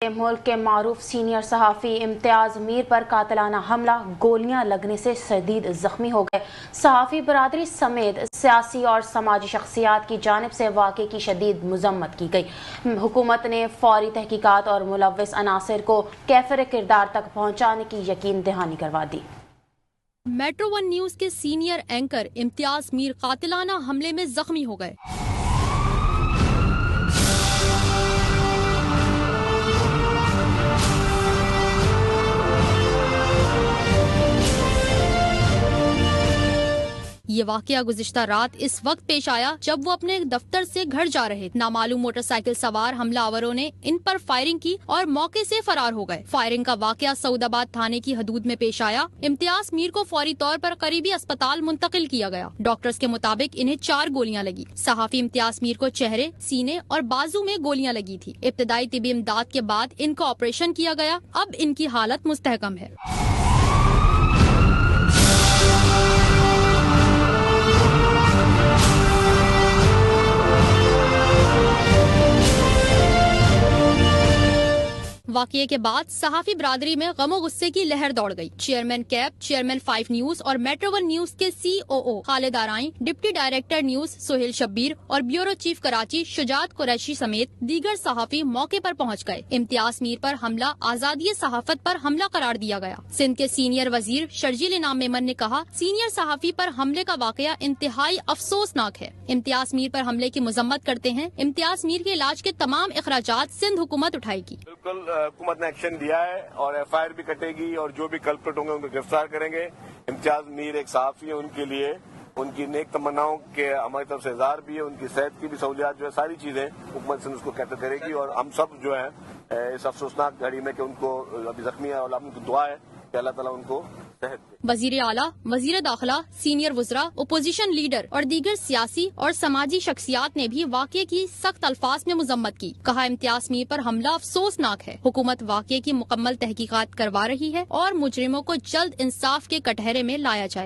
मुल्क के मारूफ सीनियर सहाफ़ी इम्तियाज़ मीर पर कातिलाना हमला, गोलियां लगने से शदीद जख्मी हो गए। सहाफ़ी बरादरी समेत सियासी और समाजी शख्सियात की जानिब से वाक़े की शदीद मजम्मत की गई। हुकूमत ने फौरी तहकीकात और मुलव्विस अनासिर को कैफिर किरदार तक पहुँचाने की यकीन दहानी करवा दी। मेट्रो वन न्यूज के सीनियर एंकर इम्तियाज मीर कातिलाना हमले में जख्मी हो गए। ये वाकया गुज़िश्ता रात इस वक्त पेश आया जब वो अपने दफ्तर से घर जा रहे। नामालूम मोटरसाइकिल सवार हमलावरों ने इन पर फायरिंग की और मौके से फरार हो गए। फायरिंग का वाकया सऊदाबाद थाने की हदूद में पेश आया। इम्तियाज मीर को फौरी तौर पर करीबी अस्पताल मुंतकिल किया गया। डॉक्टर्स के मुताबिक इन्हें 4 गोलियां लगी। सहाफी इम्तियाज मीर को चेहरे, सीने और बाजू में गोलियां लगी थी। इब्तदाई तिबी इमदाद के बाद इनका ऑपरेशन किया गया। अब इनकी हालत मुस्तहकम है। वाकये के बाद सहाफी बरादरी में गमो गुस्से की लहर दौड़ गई। चेयरमैन कैब, चेयरमैन 5 न्यूज और मेट्रो वन न्यूज के COO Khalid Arai, deputy director news Suhail Shabbir और ब्यूरो चीफ कराची शुजात कुरैशी समेत दीगर सहाफी मौके पर पहुंच गए। इम्तियाज मीर पर हमला आजादी सहाफत पर हमला करार दिया गया। सिंध के सीनियर वजीर शर्जील इनाम मेमन ने कहा, सीनियर सहाफी पर हमले का वाकया इंतहाई अफसोसनाक है। इम्तियाज मीर पर हमले की मजम्मत करते हैं। इम्तियाज मीर के इलाज के तमाम अखराजात सिंध हुकूमत उठाएगी। हुकूमत ने एक्शन लिया है और FIR भी कटेगी और जो भी कल्प्रिट होंगे उनको गिरफ्तार करेंगे। इम्तियाज मीर एक सहाफी है, उनके लिए उनकी नेक तमन्नाओं के हमारी तरफ से इज़हार भी है। उनकी सेहत की भी सहूलियात जो है, सारी चीजें हुकूमत से उसको कैटर करेगी और हम सब जो है इस अफसोसनाक घड़ी में कि उनको अभी जख्मी है और उनकी दुआ है कि अल्लाह ताला उनको सेहत दे। वजीर आला, वजीर दाखिला, सीनियर वज़रा, ओपोजिशन लीडर और दीगर सियासी और समाजी शख्सियात ने भी वाकये की सख्त अल्फाज में मजम्मत की। कहा, इम्तियाज मीर पर हमला अफसोसनाक है। हुकूमत वाकये की मुकम्मल तहकीकात करवा रही है और मुजरिमों को जल्द इंसाफ के कटहरे में लाया जाए।